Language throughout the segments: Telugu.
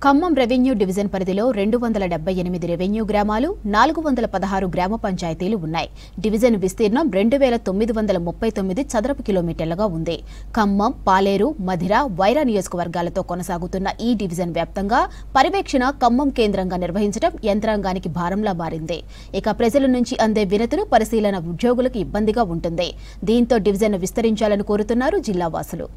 ఖమ్మం రెవెన్యూ డివిజన్ పరిధిలో 278 రెవెన్యూ గ్రామాలు, 416 గ్రామ పంచాయతీలు ఉన్నాయి. డివిజన్ విస్తీర్ణం 2939 చదరపు కిలోమీటర్లుగా ఉంది. ఖమ్మం, పాలేరు, మధిర, వైరా నియోజకవర్గాలతో కొనసాగుతున్న ఈ డివిజన్ వ్యాప్తంగా పర్యవేక్షణ ఖమ్మం కేంద్రంగా నిర్వహించడం యంత్రాంగానికి భారంలా మారింది. ఇక ప్రజల నుంచి అందే వినతులు పరిశీలన ఉద్యోగులకు ఇబ్బందిగా ఉంటుంది. దీంతో డివిజన్ విస్తరించాలని కోరుతున్నారు జిల్లావాసులు.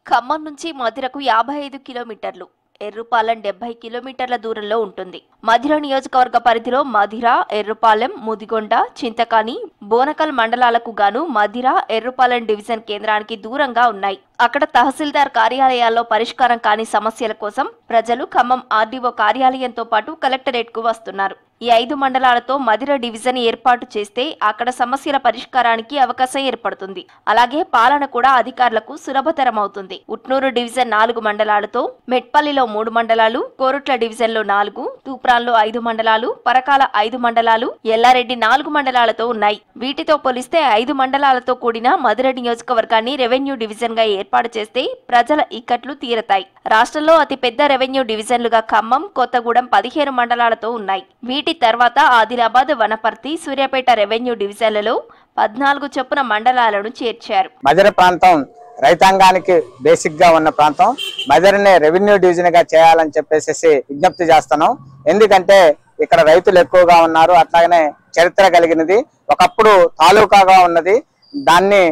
ఖమ్మం నుంచి మధిరకు 55 కిలోమీటర్లు, ఎర్రుపాలెం 70 కిలోమీటర్ల దూరంలో ఉంటుంది. మధిర నియోజకవర్గ పరిధిలో మధిర, ఎర్రుపాలెం, ముదిగొండ, చింతకాని, బోనకల్ మండలాలకు గాను మధిర, ఎర్రుపాలెం డివిజన్ కేంద్రానికి దూరంగా ఉన్నాయి. అక్కడ తహసీల్దార్ కార్యాలయాల్లో పరిష్కారం కాని సమస్యల కోసం ప్రజలు ఖమ్మం ఆర్డీఓ కార్యాలయంతో పాటు కలెక్టరేట్ కు వస్తున్నారు. ఈ 5 మండలాలతో మధిర డివిజన్ ఏర్పాటు చేస్తే అక్కడ సమస్యల పరిష్కారానికి అవకాశం ఏర్పడుతుంది. అలాగే పాలన కూడా అధికారులకు సులభతరం అవుతుంది. ఉట్నూరు డివిజన్ 4 మండలాలతో, మెట్పల్లిలో 3 మండలాలు, కోరుట్ల డివిజన్ లో 4, తూప్రాన్లో 5 మండలాలు, పరకాల 5 మండలాలు, ఎల్లారెడ్డి 4 మండలాలతో ఉన్నాయి. వీటితో పోలిస్తే 5 మండలాలతో కూడిన మధిర నియోజకవర్గాన్ని రెవెన్యూ డివిజన్ గా ఏర్పాటు చేస్తే ప్రజల ఇక్కట్లు తీరతాయి. రాష్ట్రంలో అతిపెద్ద రెవెన్యూ డివిజన్లుగా ఖమ్మం, కొత్తగూడెం 15 మండలాలతో ఉన్నాయి. వీటి తర్వాత ఆదిలాబాద్, వనపర్తి, సూర్యాపేట రెవెన్యూ డివిజన్లలో 14 చొప్పున మండలాలను చేర్చారు. మధిర ప్రాంతం రైతాంగానికి బేసిక్ గా ఉన్న ప్రాంతం. మధిరనే రెవెన్యూ డివిజన్ గా చేయాలని చెప్పేసి విజ్ఞప్తి చేస్తున్నాం. ఎందుకంటే ఇక్కడ రైతులు ఎక్కువగా ఉన్నారు. అట్లాగనే చరిత్ర కలిగినది. ఒకప్పుడు తాలూకాగా ఉన్నది. దాన్ని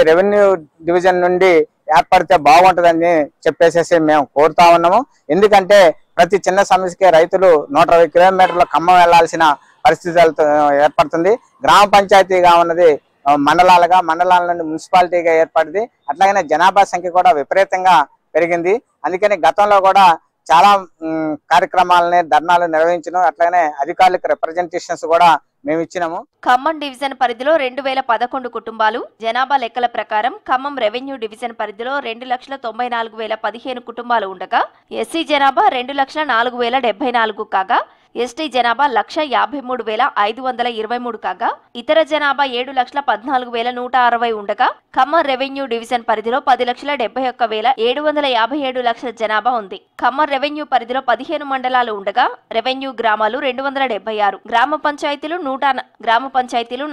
రెవెన్యూ డివిజన్ నుండి ఏర్పడితే బాగుంటుందని చెప్పేసి మేము కోరుతా ఉన్నాము. ఎందుకంటే ప్రతి చిన్న సమస్యకే రైతులు 120 కిలోమీటర్ల ఖమ్మం వెళ్లాల్సిన పరిస్థితులతో ఏర్పడుతుంది. గ్రామ పంచాయతీగా ఉన్నది మండలాల నుండి మున్సిపాలిటీగా ఏర్పడింది. అట్లాగనే జనాభా సంఖ్య కూడా విపరీతంగా పెరిగింది. అందుకని గతంలో కూడా చాలా కార్యక్రమాలని, ధర్నాలు నిర్వహించడం, అట్లాగనే అధికారులకు రిప్రజెంటేషన్స్ కూడా మేము ఇచ్చినాము. ఖమ్మం డివిజన్ పరిధిలో 2011 కుటుంబాలు. జనాభా లెక్కల ప్రకారం ఖమ్మం రెవెన్యూ డివిజన్ పరిధిలో 2,94,015 కుటుంబాలు ఉండగా ఎస్సీ జనాభా 2,04,074 కాగా ఎస్టీ జనాభా 1,53,523 కాగా ఇతర జనాభా 7,14,160 ఉండగా ఖమ్మం రెవెన్యూ డివిజన్ పరిధిలో 10,71,757 లక్షల జనాభా ఉంది. ఖమ్మం రెవెన్యూ పరిధిలో 15 మండలాలు ఉండగా రెవెన్యూ గ్రామాలు 276, గ్రామ పంచాయతీలు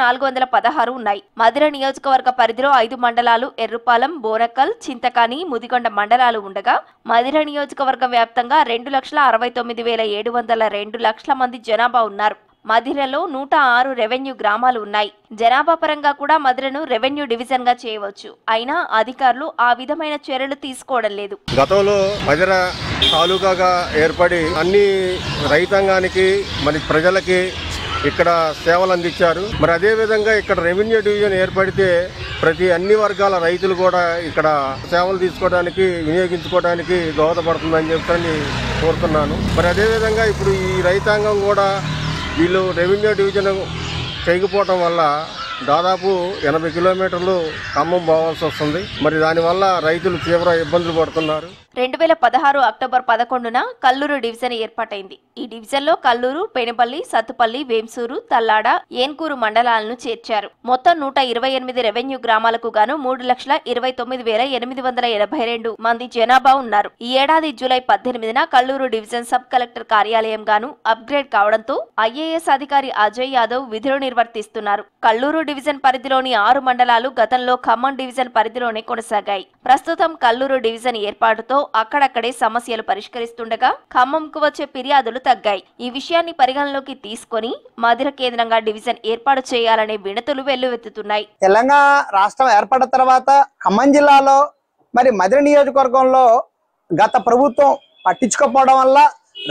416 ఉన్నాయి. మధిర నియోజకవర్గ పరిధిలో 5 మండలాలు, ఎర్రుపాలెం, బోనకల్, చింతకాని, ముదిగొండ మండలాలు ఉండగా మధిర నియోజకవర్గం వ్యాప్తంగా 2,69,702 లక్షల మంది జనాభా ఉన్నారు. మధిరలో 106 రెవెన్యూ గ్రామాలు ఉన్నాయి. జనాభా పరంగా కూడా మధిరను రెవెన్యూ డివిజన్ గా చేయవచ్చు. అయినా అధికారులు ఆ విధమైన చర్యలు తీసుకోవడం లేదు. గతంలో మధిర తాలూకాగా ఏర్పడి అన్ని రైతాంగానికి, మరి ప్రజలకి ఇక్కడ సేవలు అందించారు. మరి అదే విధంగా ఇక్కడ రెవెన్యూ డివిజన్ ఏర్పడితే అన్ని వర్గాల రైతులు కూడా ఇక్కడ సేవలు తీసుకోవడానికి, వినియోగించుకోవడానికి దోహదపడుతుందని చెప్పని కోరుతున్నాను. మరి అదేవిధంగా ఇప్పుడు ఈ రైతాంగం కూడా వీళ్ళు రెవెన్యూ డివిజన్ చేయకపోవటం వల్ల దాదాపు 80 కిలోమీటర్లు ఖమ్మం పోవాల్సి వస్తుంది. మరి దానివల్ల రైతులు తీవ్ర ఇబ్బందులు పడుతున్నారు. 2016 అక్టోబర్ 11న కల్లూరు డివిజన్ ఏర్పాటైంది. ఈ డివిజన్ లో కల్లూరు, పెనుపల్లి, సత్తుపల్లి, వేంసూరు, తల్లాడ, ఏన్కూరు మండలాలను చేర్చారు. మొత్తం 128 రెవెన్యూ గ్రామాలకు గాను 3,29,882 మంది జనాభా ఉన్నారు. ఈ ఏడాది జూలై 18న కల్లూరు డివిజన్ సబ్ కలెక్టర్ కార్యాలయం గాను అప్గ్రేడ్ కావడంతో ఐఏఎస్ అధికారి అజయ్ యాదవ్ విధులు నిర్వర్తిస్తున్నారు. కల్లూరు డివిజన్ పరిధిలోని 6 మండలాలు గతంలో ఖమ్మం డివిజన్ పరిధిలోనే కొనసాగాయి. ప్రస్తుతం కల్లూరు డివిజన్ ఏర్పాటుతో అక్కడక్కడే సమస్యలు పరిష్కరిస్తుండగా ఖమ్మంకు వచ్చే ఫిర్యాదులు తగ్గాయి. ఈ విషయాన్ని పరిగణలోకి తీసుకొని మధిర కేంద్రంగా డివిజన్ ఏర్పాటు చేయాలనే వినతులు వెల్లువెత్తుతున్నాయి. తెలంగాణ రాష్ట్రం ఏర్పడిన తర్వాత ఖమ్మం జిల్లాలో మరి మధిర నియోజకవర్గంలో గత ప్రభుత్వం పట్టించుకోకపోవడం వల్ల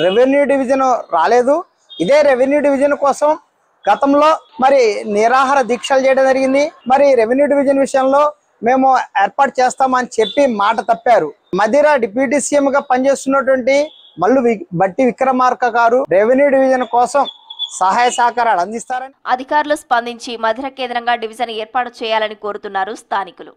రెవెన్యూ డివిజన్ రాలేదు. ఇదే రెవెన్యూ డివిజన్ కోసం గతంలో మరి నిరాహార దీక్షలు చేయడం జరిగింది. మరి రెవెన్యూ డివిజన్ విషయంలో మేము ఏర్పాటు చేస్తామని చెప్పి మాట తప్పారు. మధిర డిప్యూటీ సీఎం గా పనిచేస్తున్నటువంటి మల్లు బట్టి విక్రమార్క గారు రెవెన్యూ డివిజన్ కోసం సహాయ సహకారాలు అందిస్తారని అధికారులు స్పందించి మధిర కేంద్రంగా డివిజన్ ఏర్పాటు చేయాలని కోరుతున్నారు స్థానికులు.